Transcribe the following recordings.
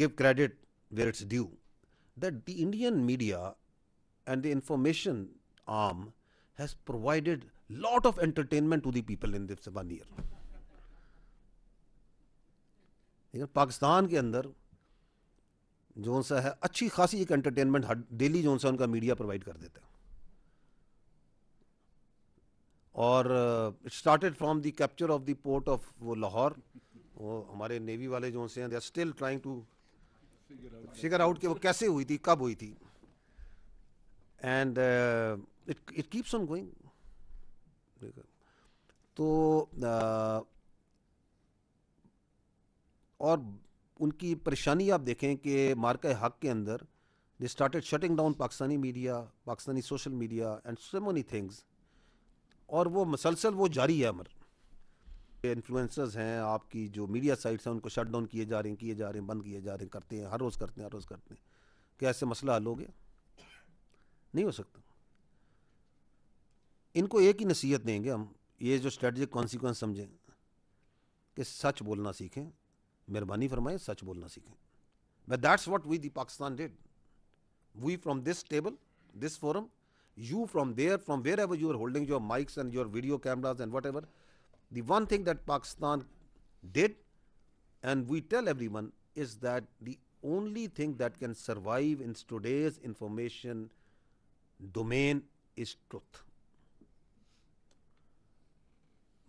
give credit where it's due, that the Indian media and the information arm has provided lot of entertainment to the people in this 1 year. लेकिन पाकिस्तान के अंदर जो सा है अच्छी खासी एक एंटरटेनमेंट डेली जो सा उनका मीडिया प्रोवाइड कर देता है. और it started from the capture of the port of वो लाहौर. वो हमारे नेवी वाले जो से हैं, they are still trying to figure out कि वो कैसे हुई थी, कब हुई थी. And it keeps on going. तो और उनकी परेशानी आप देखें कि मार्का हक के अंदर they started shutting down Pakistani media, Pakistani social media and so many things. और वो मसलसल वो जारी है अमर. इन्फ्लुएंसर्स हैं, आपकी जो मीडिया साइट्स हैं, उनको शट डाउन किए जा रहे हैं, बंद किए जा रहे हैं, करते हैं, हर रोज़ करते हैं. क्या ऐसे मसला हल हो गया? नहीं हो सकता. इनको एक ही नसीहत देंगे हम, ये जो स्ट्रेटजिक कॉन्सिक्वेंस समझें कि सच बोलना सीखें, मेहरबानी फरमाएं सच बोलना सीखें. But that's what we the Pakistan did. We from this table, this forum, you from there, from wherever you are holding your mics and your video cameras and whatever, the one thing that Pakistan did, and we tell everyone, is that the only thing that can survive in today's information domain is truth.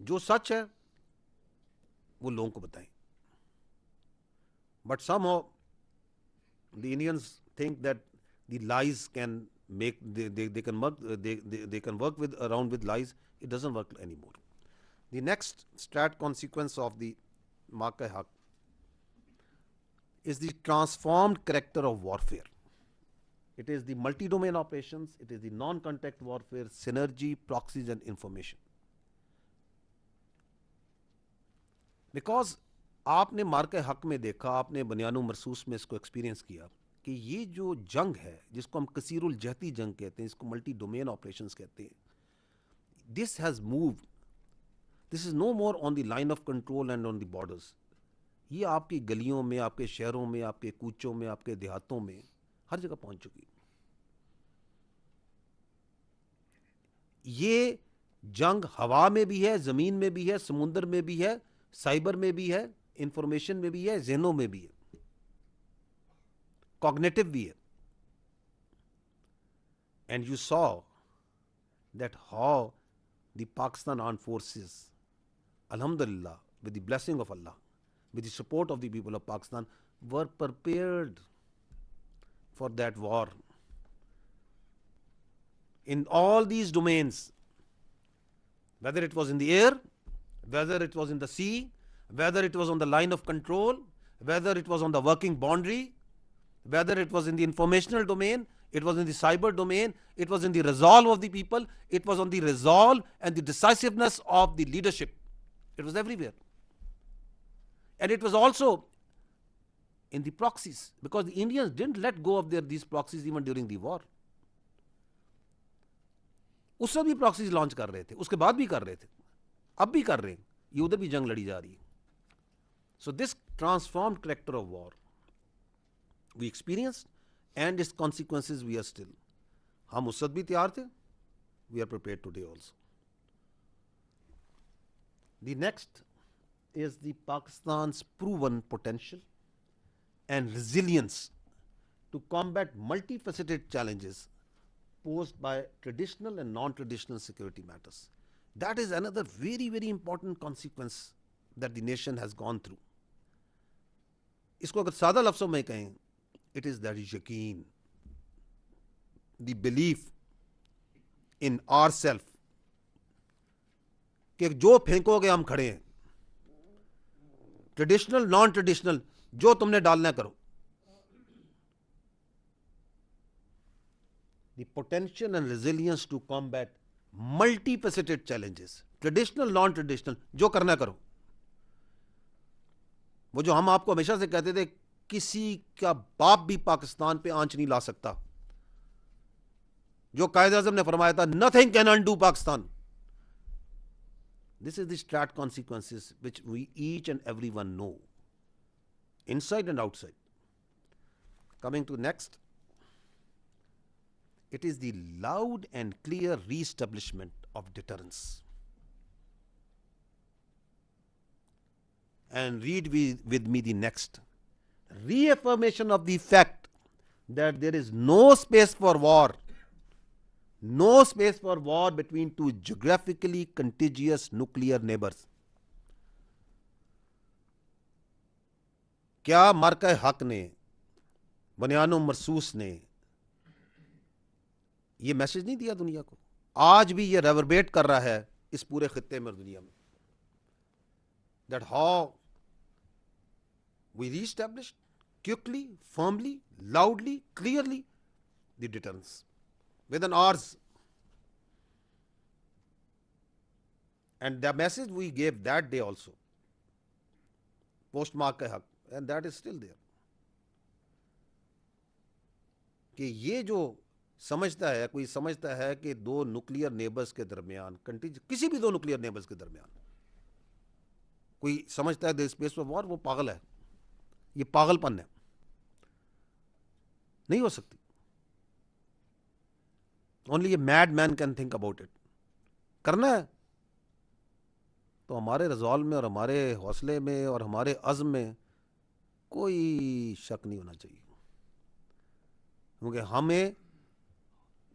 जो सच है वो लोगों को बताएं. But somehow the Indians think that the lies can make they can work with around with lies. It doesn't work anymore. The next strat consequence of the Marka Haq is the transformed character of warfare. It is the multi-domain operations, it is the non-contact warfare, synergy, proxies and information. Because आपने मार्का हक में देखा, आपने बनियानो मरसूस में इसको experience किया कि ये जो जंग है जिसको हम कसीरुल जहती जंग कहते हैं, इसको मल्टी डोमेन ऑपरेशंस कहते हैं, this has moved, this is no more on the line of control and on the borders. ये आपकी गलियों में, आपके शहरों में, आपके कूचों में, आपके देहातों में, हर जगह पहुंच चुकी. ये जंग हवा में भी है, जमीन में भी है, समुद्र में भी है, साइबर में भी है, इंफॉर्मेशन में भी है, जहनों में भी है, cognitive भी है. And you saw that how the Pakistan armed forces, alhamdulillah, with the blessing of Allah, with the support of the people of Pakistan, were prepared for that war in all these domains, whether it was in the air, whether it was in the sea, whether it was on the line of control, whether it was on the working boundary, whether it was in the informational domain, it was in the cyber domain, it was in the resolve of the people, it was on the resolve and the decisiveness of the leadership. It was everywhere. And it was also in the proxies, because the Indians didn't let go of these proxies even during the war. उस समय भी proxies launch कर रहे थे, उसके बाद भी कर रहे थे, अब भी कर रहे हैं, ये उधर भी जंग लड़ी जा रही है. So this transformed character of war we experienced and its consequences we are still. हम उस वक्त भी तैयार थे, we are prepared today also. The next is the Pakistan's proven potential and resilience to combat multifaceted challenges posed by traditional and non-traditional security matters. That is another very, very important consequence that the nation has gone through. इसको अगर सादा लफ्ज़ों में कहें, it is that yaqeen, the belief in ourself कि जो फेंकोगे हम खड़े हैं, ट्रेडिशनल नॉन ट्रेडिशनल जो तुमने डालना करो. The potential and resilience to combat multifaceted challenges, traditional non traditional, जो करना करो. वो जो हम आपको हमेशा से कहते थे, किसी का बाप भी पाकिस्तान पे आंच नहीं ला सकता, जो कायदे आज़म ने फरमाया था, nothing can undo Pakistan. This is the strat consequences which we each and everyone know, inside and outside. Coming to next, it is the loud and clear re-establishment of deterrence. And read with me the next. Reaffirmation of the fact that there is no space for war. No space for war between two geographically contiguous nuclear neighbors. क्या मार्का हक ने, बनियानो मरसूस ने ये message नहीं दिया दुनिया को? आज भी ये रेवरबेट कर रहा है इस पूरे खित्ते में और दुनिया में, that how we reestablished quickly, firmly, loudly, clearly the deterrence with an ours. And the message we gave that day also, post mark haq, and that is still there. कि ये जो समझता है, कोई समझता है कि दो न्यूक्लियर नेबर्स के दरमियान, किसी भी दो न्यूक्लियर नेबर्स के दरमियान कोई समझता है there is space for war, वो पागल है। ये पागलपन है, नहीं हो सकती। Only a mad man can think about it. करना है तो हमारे रिजॉल्व में और हमारे हौसले में और हमारे अज़्म में कोई शक नहीं होना चाहिए, क्योंकि हमें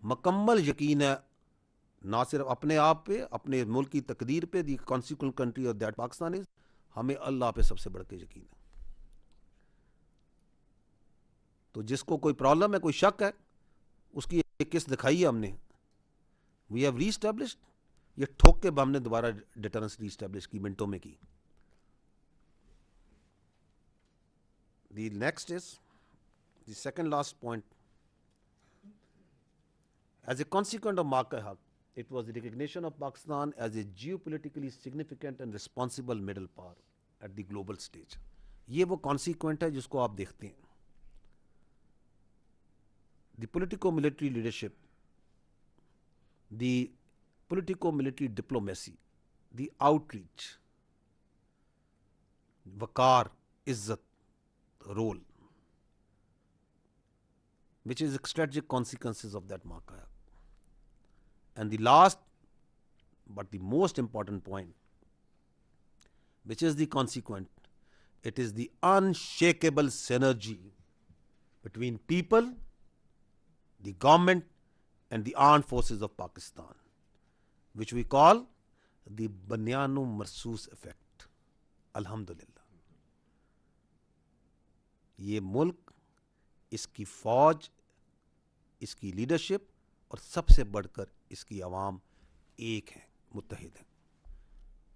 मुकम्मल यकीन है ना सिर्फ अपने आप पे, अपने मुल्क की तकदीर पे, the constituent country of that Pakistan is, हमें अल्लाह पे सबसे बढ़ के यकीन है। तो जिसको कोई प्रॉब्लम है, कोई शक है, उसकी एक किस्त दिखाई है हमने, वी हैव रीस्टैब्लिश्ड, ये ठोक के हमने दोबारा डिटरेंस रीस्टैब्लिश की, मिनटों में की। The next is the second last point. As a consequence of Marka Haq, it was the recognition of Pakistan as a geopolitically significant and responsible middle power at the global stage. ये वो consequent है जिसको आप देखते हैं। The politico-military leadership, the politico-military diplomacy, the outreach, वकार, इज्जत, role, which is strategic consequences of that Marka. And the last but the most important point, which is the consequent, it is the unshakable synergy between people, the government and the armed forces of Pakistan, which we call the Banyano Marsoos effect. Alhamdulillah. ये मुल्क, इसकी फौज, इसकी leadership और सबसे बढ़कर इसकी आवाम एक है, मुत्तहिद है।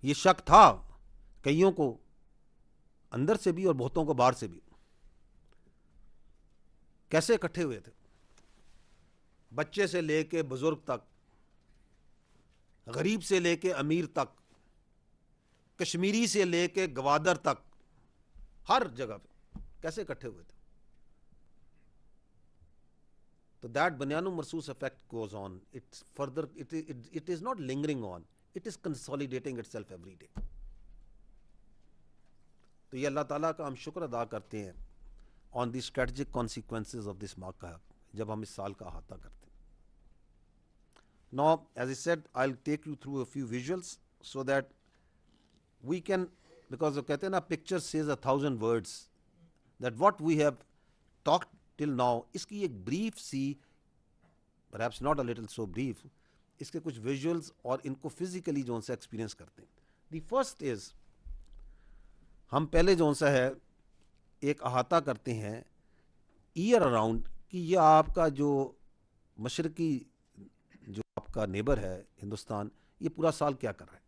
ये शक था कईयों को अंदर से भी और बहुतों को बाहर से भी। कैसे इकट्ठे हुए थे? बच्चे से लेके बुजुर्ग तक, गरीब से लेके अमीर तक, कश्मीरी से लेके गवादर तक, हर जगह पे कैसे इकट्ठे हुए थे? तो दैट बनियानो मरसूस effect goes on, it's further, it is not lingering on, it is consolidating itself every day. तो ये अल्लाह ताला का हम शुक्र अदा करते हैं on the strategic consequences of this मार्का, जब हम इस साल का अहाता करते हैं। Now as I said, I will take you through a few visuals so that we can, because वो कहते हैं ना, picture says 1,000 words, that what we have talked till now, इसकी एक ब्रीफ सी, perhaps not a little so brief, इसके कुछ visuals और इनको फिजिकली जो उनसे एक्सपीरियंस करते हैं। दी फर्स्ट इज, हम पहले जो सा है एक अहाता करते हैं ईयर अराउंड कि ये आपका जो मशरकी जो आपका नेबर है हिंदुस्तान, ये पूरा साल क्या कर रहा है।